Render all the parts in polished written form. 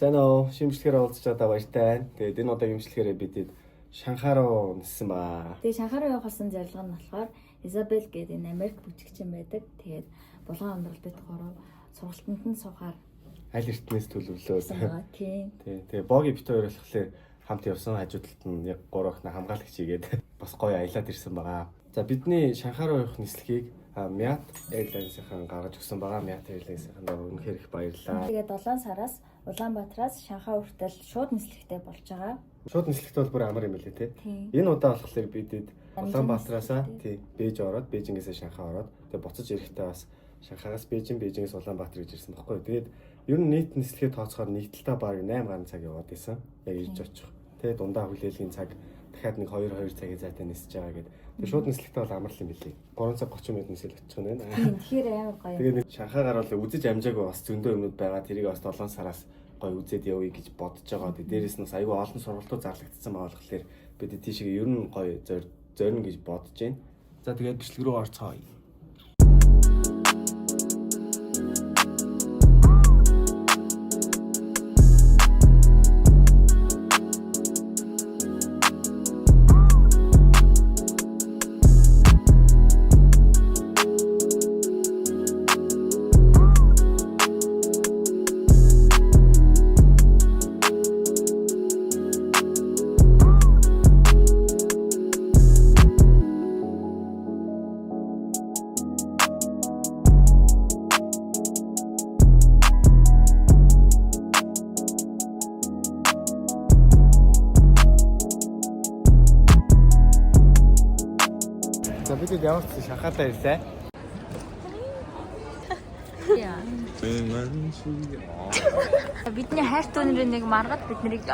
Сайн уу? Шимжлэхээр уулзч байгаа баяртай. Тэгээд энэ удаагийн шимжлэхээрээ бид Шанхай руу нисэн ба. Тэгээд Шанхай руу явах болсон зорилго нь болохоор Изабель гэдэг энэ Америк бүжигчин байдаг. Тэгээд булган амьдрал бид гурав сургалтанд нь суухаар Аль эртнээс төлөвлөө. Тийм. Тэгээд боги бит хоёр болохоор хамт явсан хажуудалд нь яг 3 охин хамгаалагч игээд бас гоё аялаад ирсэн байгаа. За бидний Шанхай руу явах нислэгийг Myatt Airlines-ийн гаргаж өгсөн байгаа. Myatt Airlines-ийн доо үнэхээр их баярлалаа. Тэгээд 7 сараас Улаанбаатараас Шанхай хүртэл шууд нислэгтэй болж байгаа. Шууд нислэгтэй бол бүр амар юм билээ те. Энэ удаа болохоор бидэд Улаанбаатараасаа Бээж ороод, Бээжингээс Шанхай ороод тэгээд буцаж ирэхдээ бас Шанхайгаас Бээжингээс Улаанбаатар гэж ирсэн баггүй. Тэгээд ер нь нийт нислэгээ тооцохоор нийтлэлтэй бараг 8 гаруй цаг яваад исэн. Яг ирж очих. Тэгээд дундаа хүлээлгийн цаг дахиад нэг 2 цагийн зайтай нисэж байгаа гэдэг. Тэгээд шууд нислэгтэй бол амар л юм билээ. 3 цаг 30 минут нисэл очих нь байна. Тэгэхээр амар гоё. Тэгээд Шанхайгаар бол үзэж амжаагүй бас зөндөө юмнууд байгаа. Тэрийг бас 7 сараас гоё үзээд явъя гэж бодож байгаа. Дээрээс нь аюу олон сургалтууд зарлагдсан байгаа болохоор бид тийшээ ер нь гоё зорино гэж бодож байна. За тэгээд бичлэг рүү орцгоё. За бид явж Шанхайтай ирлээ. Яа. Бидний хайрт өнөрийн нэг маргад биднийг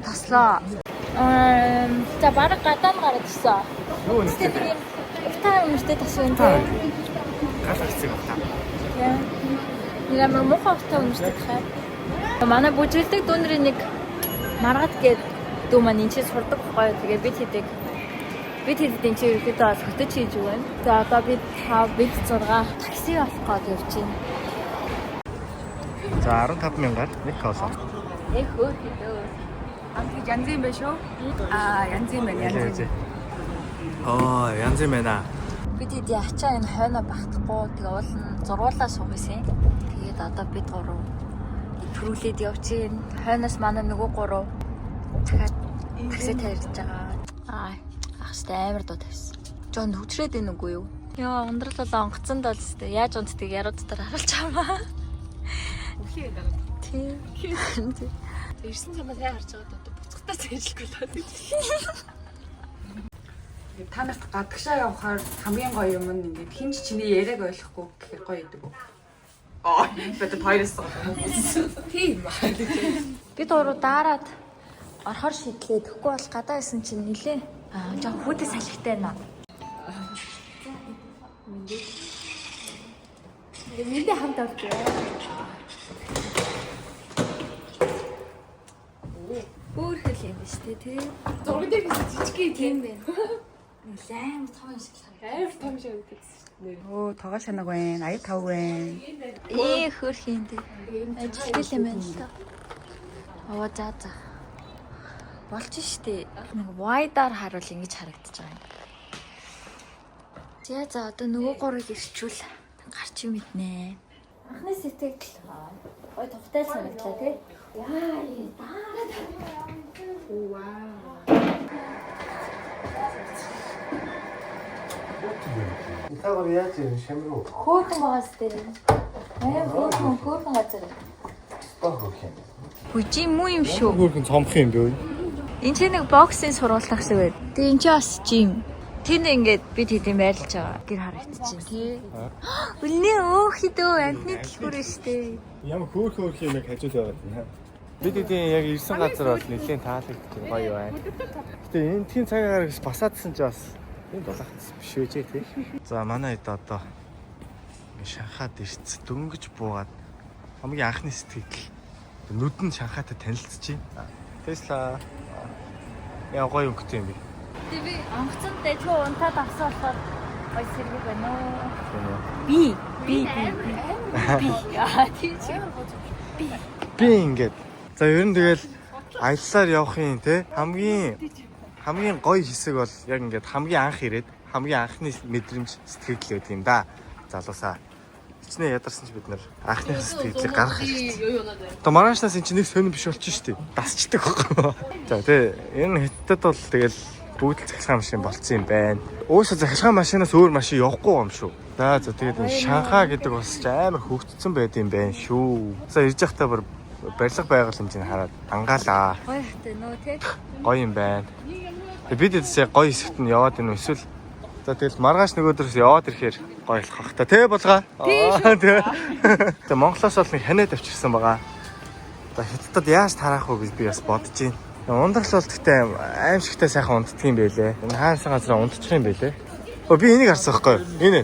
тослоо. За бараг гадаа нь гараад ирсэн. Юу нэг тийм ихтэй өмөртэй тасвэн тийм. гал хэсэг байна. Яа. Нэмэр мохоо ихтэй өмөртэй тахаа. Манай бүжгэлдэг өнөрийн нэг маргад гээд дүү маань энэ чинь сурдаг гоё. Тэгээ бид хэдийн чи ерөөдөө бас хөтөж хийж өгөн. За одоо бид 6 такси авах гээд явж байна. За 15,000-аар нэг каусаа. Хөө хэдөө. Амт янз юм байна шүү. Янз юм байна. Янз юм байна. Бид хэд ячаа энэ хойноо багтахгүй тэгээ уул нь зургуулаа суугасан. Тэгээд одоо бид 3 төрүүлээд явж байна. Хойноос манай нөгөө 3 дахиад такси тарьж байгаа. Ахстай амар дуу тавьсан. Жон хүчрээд байна үгүй юу? Яа, ундралаа онгоцонд бол зү яаж унтдаг яруу дотор харуулж байгаа. Үхээ дараа. Тийм. Ирсэн цамаа сайн харж байгаа доо буцахтаа цэжлэхгүй л байна. Та нарт гадагшаа явахаар хамгийн гоё юм нь ингээд хинч чиний яриаг ойлгохгүй гэхээр гоё идэг үү? Бод хоёроос. Тийм ба. Бид 3 дараад орохоор шийдлээ. Тэгэхгүй бол гадаа исэн чинь нилээ. Жоо хүүтэй салхитай байна. Мэндэ хамт авчих. Хөөхөл юм биш тий. Зураг дээр жижиг Тийм байна. Нилээн том шиг харагдав. амар том шиг өгдөгс. Оо, тоогоо санаг байна. 85 байна. Хөөх юм тий. Ажилтал юм байна л та. За. Болж штэ. Нэг wide-аар харуул ингэж харагдаж байгаа юм. За одоо нөгөө 3-ыг ирчүүл гарч юм иднэ. Анхны сэтгэл ой товтой санагдлаа тий. Яа, даа. Вау. Итагаар яаж юм шамруу? Хөөхөн байгаас дээр. Хөөхөн газар. Бохоо. Бүжи муу юм шүү. Хөөхөн цомх юм бэ? Энд чинь нэг боксing сургуулах шиг байд. Тэгээ энэ ч бас жим. Тэнд ингээд бид хэдийн байрлаж байгаа. Гэр харагдчихээн тий. Үлнээ өөхөдөө амтны дэлгүүр штэ. Ямар хөөх юм хажууд байгаад байна. Бид хэдийн яг ирсэн газар бол нэлээд таалагдчих гоё байна. Гэтэ энэ тийм цагаагаар басаадсан ч бас энэ дулаахц биш үү тий. За манай хэд одоо Шанхайд ирсэн дөнгөж буугаад хамгийн анхны сэтгэл нүдэн Шанхайтай танилцчихъя. Tesla яа гоё өнгөтэй юм бэ? Тэг би онгоцонд дэжгүй унтаад авсан болохоор гоё сэрэг байна уу? Би. Яа тийм ч. Би ингээд. За ер нь тэгэл аяллаар явахын те хамгийн гоё хэсэг бол яг ингээд хамгийн анх ирээд хамгийн анхны мэдрэмж сэтгэл байдаг юм да. Залуусаа. Хичнээн ядарсан ч бид нэр анхны сэтгэлийг гаргах хэрэгтэй. Одоо маргаашнаас эн чинь нэг сонирн биш болчих шүү дээ. Дасчдаг байхгүй. За тий энэ хэттед бол тэгэл бүүдэл захиргааны машин болцсон юм байна. Уусаа захиргааны машинаас өөр машин явахгүй юм шүү. За тэгээд энэ Шанхай гэдэг бас амар хөгжсөн байд юм байна шүү. За ирж явахдаа бүр барилга байгаль хэмжээний хараад ангаалаа. Гоё хтэй нөө тий. Гоё юм байна. Бид эдсээ гоё хэсэгт нь яваад энэ эсвэл за тэгэл маргааш нөгөөдрөөс яваад ирэхээр гоё болох бах та тий болгоо. Тий. Тэгээ Монголоос бол нэг ханиад авчирсан байгаа. Одоо Хятадд яаж тараах вэ гэж би бас бодож байна. Ундрал бол гэхдээ аимшигтай сайхан унддаг юм байлээ. Энэ хаасан газараа ундчих юм байлээ. Би энийг харсан байхгүй юу?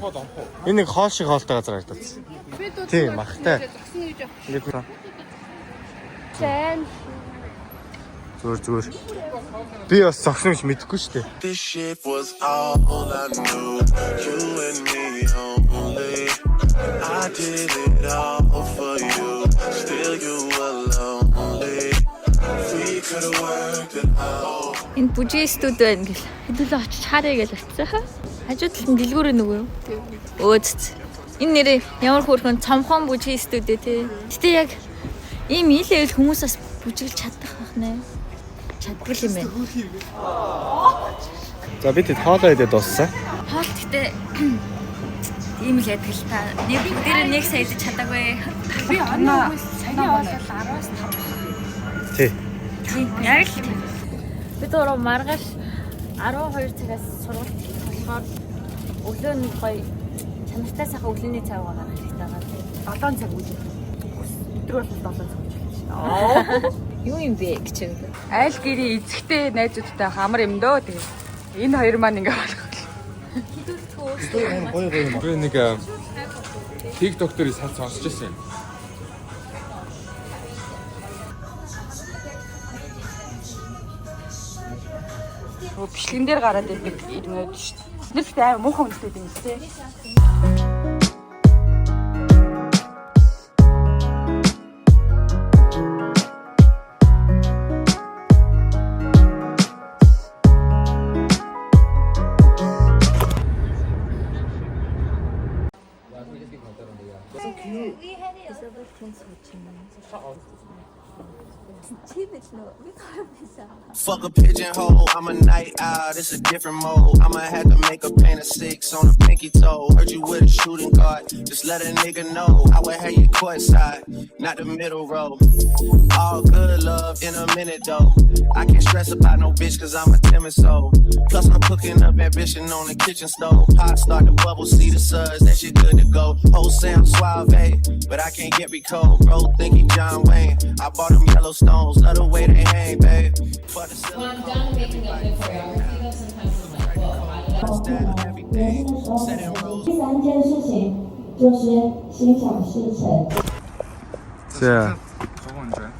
Энэ нэг хоол шиг хоолтой газар харагдсан. Тийм махтай. Ингээд зүгээр. Би бас зогсноч мэдэхгүй шүү дээ. This shit was all I knew. You and me only. I did it all for you. Still you were lonely. We could have worked it out. Энэ бүжиг студ байна гэл. Хэдүүлээ очиж харъя гэж очсон. Хажуу талд нь дэлгүүрээ нөгөө юу? Өөцц. Энэ нэрээ ямар хөөрхөн цомхон бүжиг студ ээ тий. Гэтэ яг ийм ийлээл хүмүүсээс бүжиглж чадах байх нэ. Чаддаг юм байна. За бид хоолоо идээд дууссан. Хоол гэтээ ийм л яддаг л та. Бүгдээрээ нэг сая идэж чадаагүй. Би оноо саяны хоолол 10-аас 5. Тий. Яг л бид өөрөө маргааш 12 цагаас сургууль болохоор өглөө нь гоё чанартай сайхан өглөөний цай уугаад хэрэгтэй байгаа. 7 цаг үйл. Өдөр бол 7 цаг үйл. Юу юм бэ гэж юм. Айл гэрийн эзэгтэй найзуудтай хамар юм дөө тэгээ. Энэ хоёр маань ингээ болох. Би нэг TikTok дээр салж сонсч байсан. Бичлэгэн дээр гараад идэг ирнэд шүү дээ. Нэр ихтэй аим муухан үнэтэй юм тий. Fuck a pigeonhole, I'm a night owl, it's a different mode. I'ma have to make a paint of 6 on a pinky toe. Heard you with a shooting guard, just let a nigga know. I would have you courtside, not the middle row. All good love in a minute though. I can't stress about no bitch cause I'm a timid soul. Plus I'm cooking up ambition on the kitchen stove. Pot start to bubble, see the suds, that shit good to go. Whole Sam Suave, but I can't get recalled. Bro, think he John Wayne. I bought them yellow stones, love the way they hang, babe. For the When I'm done making up the choreography, though, sometimes I'm like, whoa, everything, set in rows. 第3件事情就是心想事成。 За. Жогоо энэ байна.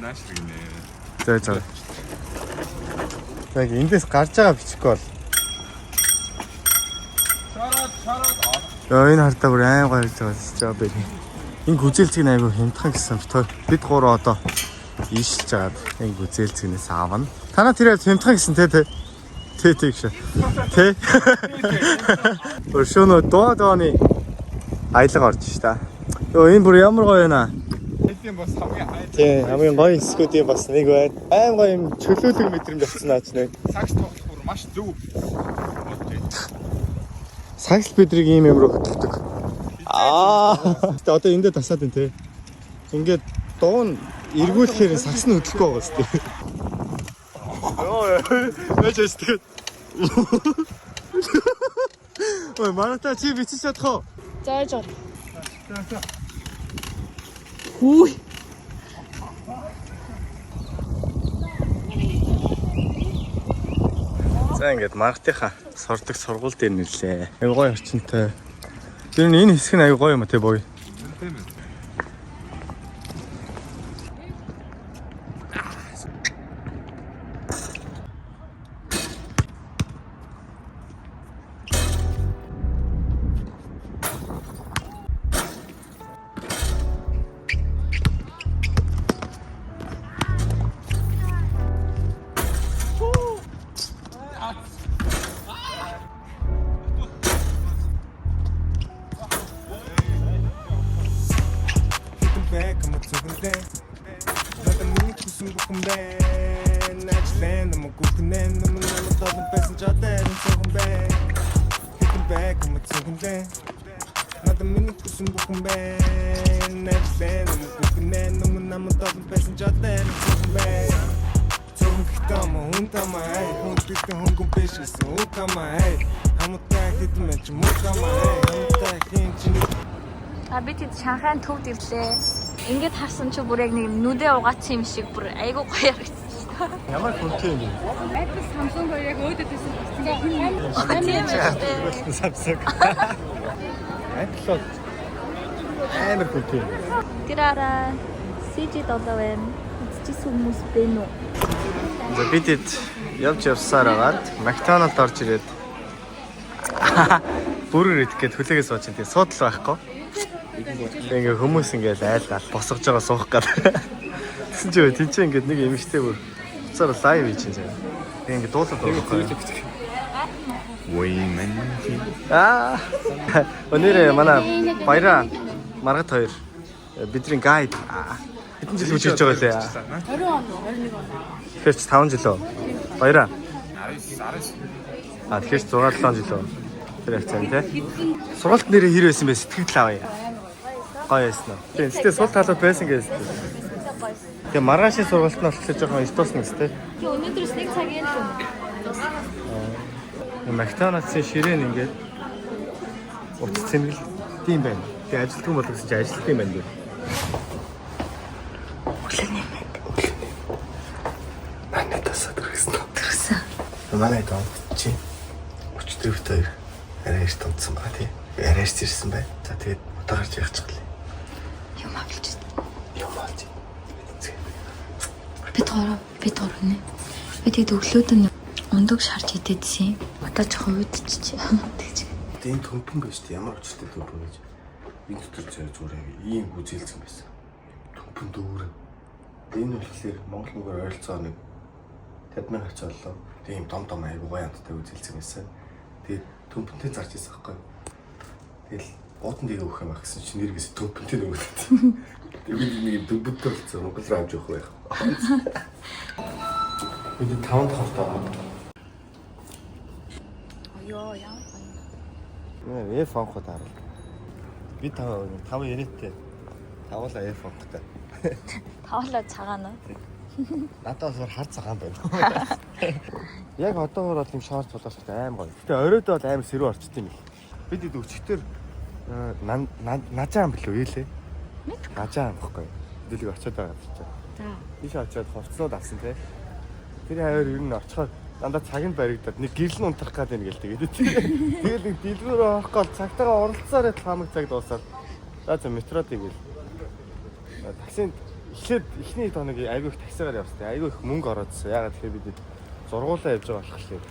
Нааш гинэ. За. Яг эндээс гарч байгаа бичихгүй бол. Энэ хартаа бүр аим гоё хийж байгаа ч жаа бэ. Энэ гүзээлцгийг айгу хямдхан гэсэн битээ. Бид гурав одоо ийшилж жаад энэ гүзээлцгнээс аавна. Танаа тэрээр хямдхан гэсэн те. Тэ гэж. Тэ. Өршөнө дооны аялга орж ш та. Йоо энэ бүр ямар гоё байна. Тийм бас хамгийн хайр. Тийм хамгийн гоё хэсгүүдийн бас нэг байна. Аим гоё юм чөлөөлөг мэдрэмж авсан наач нэ. Сагс тоглох бүр маш зөв. Сагс бидрийг ийм юм руу хөдөлдөг. Тэ одоо эндээ тасаад байна те. Ингээд дуун эргүүлэхээр сагс нь хөдлөхгүй байгаа сте. Йоо яаж ястэг. Ой марата чи бичиж чадах уу? За. Хүй. За ингээд маргатынхаа сурдаг сургууль дээр нэрлээ. Аюу гоё орчинтой. Тэр энэ хэсэг нь аюу гоё юм а те боо. Тийм ээ. back, I'm a talking then. Nothing me, kusum bukum ben. Next land, I'm a cooking then. I'm a thousand passenger there, I'm talking back. Hitting back, I'm a talking then. Nothing me, kusum bukum ben. Next land, I'm a cooking then. I'm a thousand passenger there, I'm talking back. Tama, untama, hey, huntita, hungum peixes, untama, hey. Хамтаа хитмэн ч муутама, hey, хамтаа хинч нэг. Би тэд Шанхайн төв дэвлээ. Ингээд харсан чи бүр яг нэг нүдээ угаац юм шиг бүр айгу гоё харагдсан. Ямар хүнтэй юм бэ? Apple Samsung хоёр яг өөдөд байсан. Samsung. Apple амар хүнтэй. Тэраараа CG7 байна. Үзчихсэн хүмүүс бэ нү? За бид явж явсаар агаад McDonald орж ирээд бүрээр идэх гээд хүлээгээ сууж байгаа. Суудл байхгүй. Ингээ хүмүүс ингээл айлгаал босгож байгаа суух гал. Тэсэн чи тийч ингээд нэг эмэгтэй бүр уцаар лайв хийж байгаа. Би ингээ дуулаад байгаа. Воймен. Өнөөдөр манай баяра маргад хоёр бидний гайд хэдэн жил үжилж байгаа лээ. 20 он, 21 он. Тэгэхээр 5 жил үү? Баяраа. 19. Тэгэхээр 6-7 жил үү? Тэр хэвцэн тий. Сургалт нэрээ хэр байсан бэ? Сэтгэл авъя. Гоё байсан уу? Тэгтээ сул талууд байсан гэсэн. Тэгээ маргаашийн сургалт нь болохоор жоохон стосн гэстэй. Тэгээ өнөөдрөөс нэг цагийн л McDonald's-ийн ширээн ингээд утас цэмгэл тийм байна. Тэгээ ажилтгүй бол гэсэн чи ажилт юм байна. Манай тасаад ирсэн. Манай доо чи өчтөрөвтэй арайш томцсон ба тий. Арайш ирсэн бай. За тэгээд удаагарч яачихлаа. юм авчиж. Юм авч. Би тоорно. Би тэгээд өглөөд нь ундаг шарж идэдсэн. Одоо ч хувидчих. Тэгж. Энэ төмпөн байж тий ямар очтой төмпөн гэж. Энэ дотор зөө зүгээр ийм үзэлцэн байсан. Төмпөн дүүрэн. Энэ болохоор Монгол мөнгөөр ойролцоо нэг 50,000 гарч оллоо. Тэгээ ийм дом айгуу гоё амттай үзэлцэн байсан. Тэгээд төмпөнтэй зарж ирсэн байхгүй. Тэгэл буудан дээг өгөх юм ах гэсэн чинь нэргээс төмпөнтэй нөгөөд. Тэгээд бид нэг төмпөнтэй болсон Монгол руу авч явах байх. Бид 5 дахь тоо. Ёо яа. F-фон хот харал. Би 5 ярээтэй. Тавуулаа F-фонтой. Тавлаа цагаана. Надаас өөр хар цагаан байна. Яг одоогор бол юм шорт болоос аим гоё. Гэтэ оройд бол аим сэрүү орчт юм их. Бид өчигдөр нажаан билүү ээ. Нажаан гэхгүй. Дэлэг очиод байгаа гэж. За. Тийш очиод хувцснууд авсан те. Тэр хаяр ер нь очихоор дандаа цаг нь баригдаад нэг гэрэл нь унтрах гээд байна гээл тэгээд. Тэгэл нэг дэлгүүр авах гол цагтаагаа оролцсоор л хамаг цаг дуусаад. За метрод игээл. Таксинд эхлээд эхний тоног айгүй их таксигаар явсан. Айгүй их мөнгө ороодсон. Ягаад тэгэхээр бид зургуулаа явж байгаа болохоор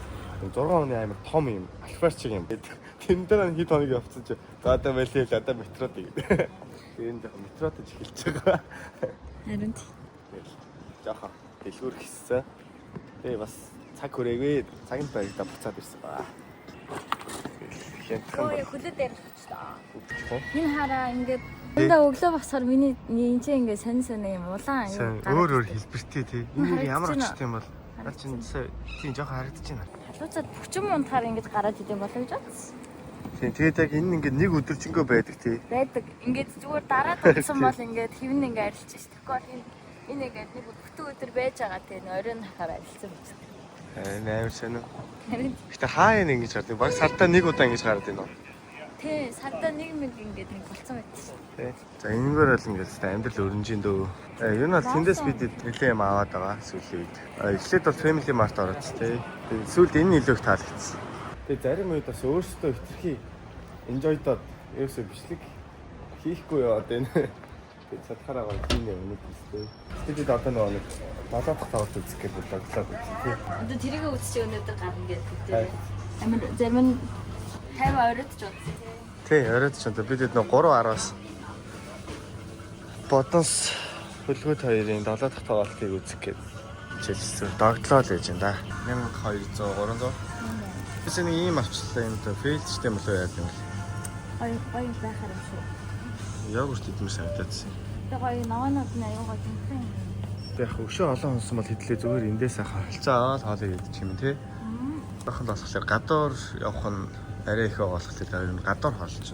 6 оны амар том юм. Альфарч юм. Тэн дээр хэд хоног явцсан чи одоо байлээ л одоо метрод игээл. Тэгээд яг метродж эхэлж байгаа. Харин Жаахан дэлгүүр хийсэн. Тэгээ бас цаг хүрээгүй. Цагт баригдаа буцаад ирсэн ба. Оо я хүлээд ярих та. Энэ хараа ингээд энэ өглөө басахаар миний энэ ч ингээд сонь юм улаан ингээд өөр хэлбэртэй тий. Энэ ямар очтой юм бол наа чинь тийм жоохон харагдаж байна. Халууцаад бүчим унтахаар ингээд гараад идэм болоо гэж бодсон. Тийм тэгээд яг энэ ингээд нэг өдөржингөө байдаг тий. Байдаг. Ингээд зүгээр дараад утсан бол ингээд хэвэн ингээд арилж ш. Тэгэхгүй энэ ингээд нэг бүтэн өдөр байж байгаа тий. Оройн хахаар арилсан биз. Амар сонь. Гэтэ хаа энэ ингэж гардаг. Баг сартаа нэг удаа ингэж гардаг юм уу? Тий, сартаа нэг ингээд нэг болцсон байт ш. Тий. За энэгээр бол ингээд амьдрал өрнжин дөө. Юу нь бол тэндээс бид нэлээ юм аваад байгаа сүүлийн үед. Эхлээд бол Family Mart ороод тий. Тэгээд сүүлд энэ илүү их таалагдсан. Тэгээд зарим үед бас өөрсдөө хитрхи enjoy-дод ерөөсөө бичлэг хийхгүй яваад байна. Тэгээд цадхаараа гоо тийм юм нэг үстэй. Тэгээд одоо нэг 7 дахь тавд үзэх гэж бодлоо тий. Одоо тэрийг үзчих өнөөдөр гарна гэдэг тий. Амар зарим нь 50 оройд ч удсан тий. Тий, оройд ч удаа бид нэг 3-10-аас бодос хөлгөт хоёрын 7 дахь тоглолтыг үзэх гэж хичээлсэн. Догтлоо л гэж байна да. 1200 300. Тэс нэг ийм авчлаа юм да. Фейлчтэй юм болоо яа гэвэл. Гоё байхаар шүү. Йогурт идмэр санагдсан. гоё наваанууд нь аюу гоё гинхэн. Яг өшөө олон хонсон бол хэдлээ зүгээр эндээс харилцаа хоолыг идчих юм тий. Бахан болохоор гадуур явах нь арай их болохоор ер нь гадуур хоолч.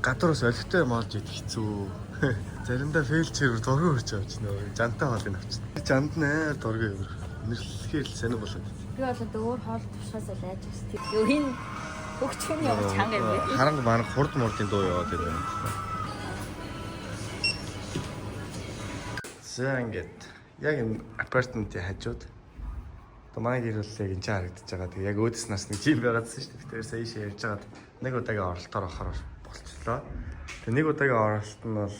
Гадуураас олигтой юм олж идэх хэцүү. Заримдаа фейлчээр дургүй хурж явж нөө жантай хоолыг авчихсан. Жанд нээр дургүй өөр. Нэрлэхээр л сонир болоод. Би бол өөр хоол тушаас л айж өстэй. Юу энэ хөгчхөн явж чанга юм бэ? Харанг маань хурд мурдын дуу яваад ирвэ. За ингээд яг энэ апартментийн хажууд манай гэр бүл яг энэ ч харагдаж байгаа. Тэг яг өөдөөс нас нэг жим байгаадсэн шүү дээ. Тэр сая ийшээ ярьж байгаад нэг удаагийн оролтоор авахаар болчихлоо. Тэг нэг удаагийн оролт нь бол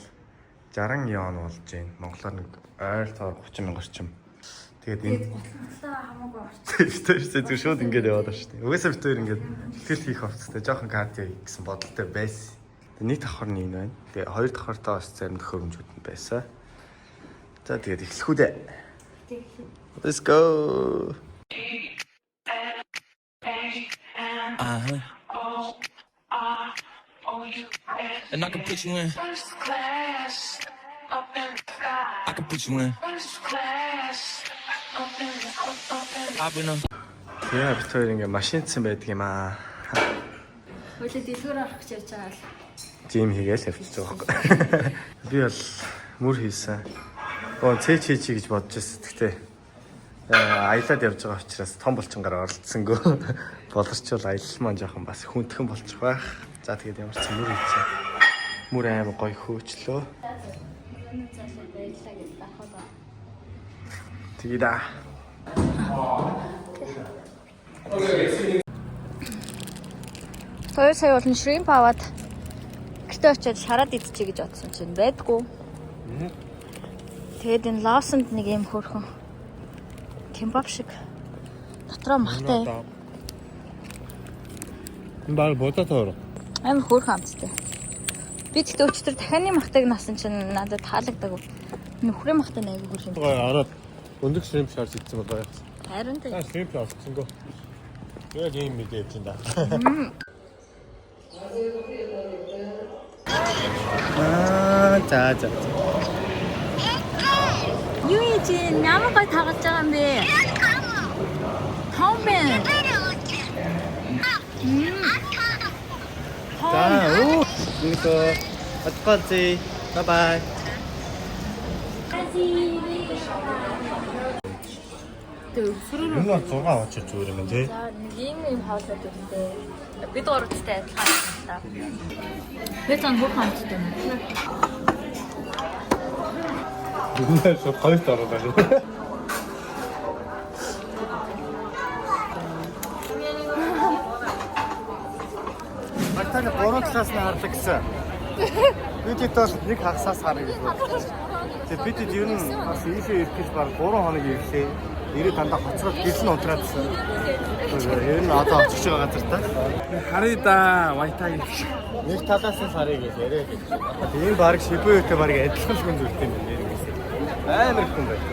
60 ён болж байна. Монголоор нэг ойролцоогоор 30,000 орчим. Тэгээд энэ Готлонцоо хамаагүй орчих. тэр шууд ингээд яваад байна шүү дээ. Угаасаа бид хоёр ингээд ихтгэл хийх хувцастай жоохон кардио гэсэн бодолтой байсан. Тэг нэг давхар нь энэ байна. Тэгээ хоёр давхартаа бас зарим төхөөрөмжүүд нь байсан. За тэгээд эхлэх үү дээ. Let's go. And I can put you in. I can put you in. I've been on. Яа бид хоёр ингээ машинцсан байдаг юм аа. Хөлөө дэлгүүр авах гэж ярьж байгаа л. Жим хийгээл явчихж байгаа байхгүй. Би бол мөр хийсэн. Чи гэж бодож байсан. Гэхдээ аялаад явж байгаа учраас том булчингаар оролцсонгүй. Болорчвол аялал маань жоохон бас хүндхэн болчих байх. За тэгээд ямар ч мөр хийсэн. Мөр аймаг гоё хөөчлөө. Тэгээд Хоёр сая болон шримп аваад гэртээ очиод шараад идчихье гэж бодсон чинь байдгүй. Тэгээд энэ Лавсанд нэг юм хөөрхөн кембаб шиг дотроо махтай. энэ баг бодотоор. Амар хөөрхөн амттай. Би тэгтээ өчтөр дахианы махтайг насан чинь надад таалагдаагүй. Нөхрийн махтай нэг хөөрхөн. Ороод өндөг шримп шарж идсэн бол байх. Харин тэ. Шримп олцсонгүй. Яг юм мэдээж энэ да. За. Юу ийм ямар гой тагалж байгаа юм бэ? Том бэ. За, 이거 어떡하지? 바이바이. Юу зураг аваач зүгээр юм тий. За, нэг юм хаалаад өгдөө. Бид гуравчтай адилхан та. Би тань хөөрхөн амттай юм. Бүгдээ шууд хоёрт ороод байна. Батал 3 талаас нь хардаг гэсэн. Бидэд бол нэг хагасаас харъя гэж бодлоо. Тэгээ бидэд ер нь бас ийшээ ирэх гэж баг 3 хоног ирлээ. Ирээд дандаа хоцроод гэрэл нь унтраадсан. Ер нь одоо очиж байгаа газар та. Харъя да, Вайтаг. Нэг талаас нь харъя гэж яриад. Тийм баг Шибуйтэй баг адилхан л хүн зүйлтэй юм байна. Амар хүн байна.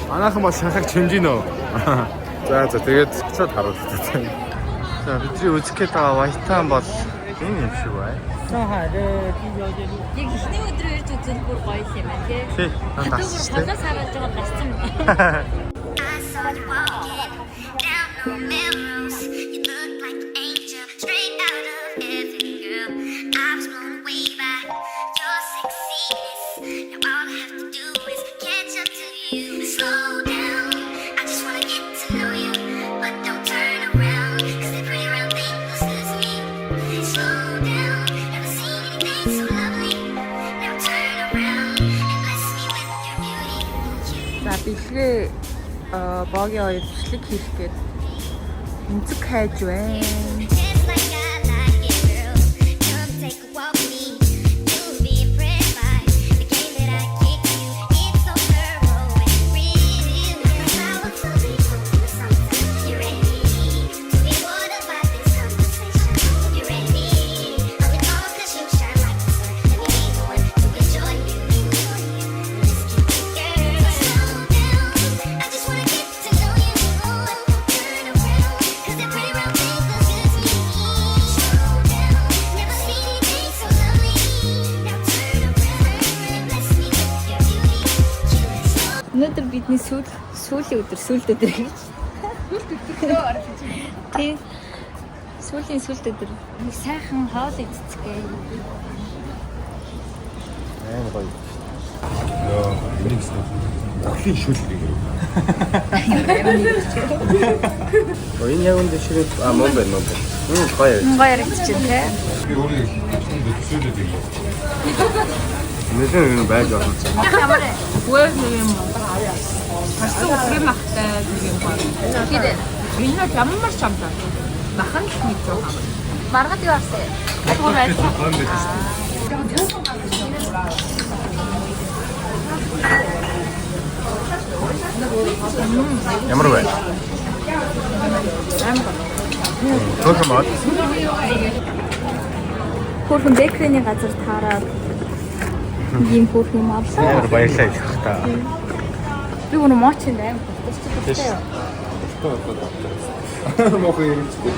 Манайхан бас шахаг чимжин үү? За тэгээд цочод харуулдаг. За бидний үзэх гээд байгаа Вайтан бол энэ юм шиг бай. Яг ихний өдрөө ирж үзэл бүр гоё юм байна тий. Тий, надаас шүү дээ. Холоос хараад байгаа гасцсан. I saw you walking down the Melrose. You look like an angel, straight out of heaven, girl. I was blown away by your sexiness. Now all I have to do is catch up to you. Slow down, I just wanna get to know you, but don't turn around, 'cause that pretty round thing looks good to me. Slow down, never seen anything so lovely. Now turn around and bless me with your beauty. За бэлгээ богийн хоёр бичлэг хийх гээд өнцөг хайж байна. Just like I like it, girl. Come take a walk with me. You'll be impressed by the game that I kick you. It's so thorough and real. Powerfully focused on time. You ready to be watered by this conversation? You ready? Oh, it all 'cause you shine like the sun. Let me be the one to enjoy you. Let's keep it, girl. Slow down. I just wanna get to know you. Turn around, 'cause that pretty round thing looks good to me. Өнөөдөр бидний сүүлийн өдөр гэж. Тийм. Сүүлийн сүүлд өдөр нэг сайхан хоол идцгээ. Гоё. Энийг охлын шүлэг юм. Энэ яг үндэ ширээ мөн байна. Гоё. Гоё идчихэн тий. Би өөрөө төсөөлөд юм. Нэлээд юм байж болно. Үгүй юм. Харсан үсрэм ахтай юм байна. Хидэ. Энэ ямар чамтай. Махан л нэг зов. Маргад юу авсан? Гур байсан. Ямар вэ? Тохом мод. Хөрхөн бэкрийн газар таараад ийм хөрх юм авлаа. Ямар баярлалаа гэх та. Би өнөө мочин дай. Тэстэй. Мохоо ирэмжтэй.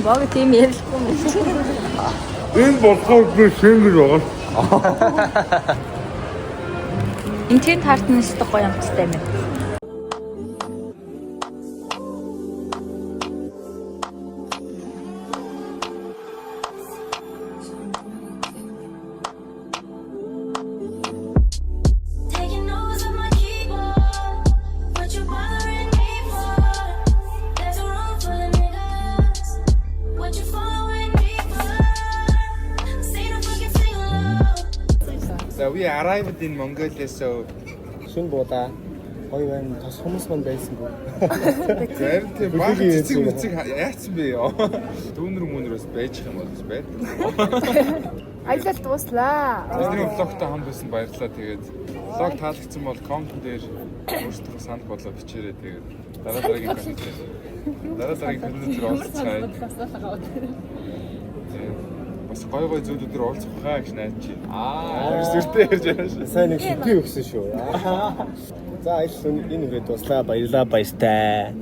Баг тийм ярилгүй юм. Энэ болохоор би шингэр байгаа. Энэ тийм тартны өстө гоё амттай юм. Taking notes on my keyboard. What you bothering me for? There's a room full of niggas. What you following me for? Say no fucking sing along. So we arrived in Mongolia, so Шүн буудаа. Гоё байна. Тос хүмүүс мань байсангүй. зарим тийм баг цэцэг мүцэг яатсан бэ ёо. Дүүнэр байж их юм бол байд. Аялал дууслаа. Бидний влогтой хамт байсан баярлалаа. Тэгээд влог таалагдсан бол коммент дээр өөрсдөө санал бодлоо бичээрэй. Тэгээд дараагийн контент оролцгаая. Бас гоё зүйлүүдээр уулзах хаа гэж найдаж байна. Сүртэй ярьж байна шүү. Сайн нэг шүтгий өгсөн шүү. За аялал энэ үрээ дуслаа. Баярлалаа баяртай.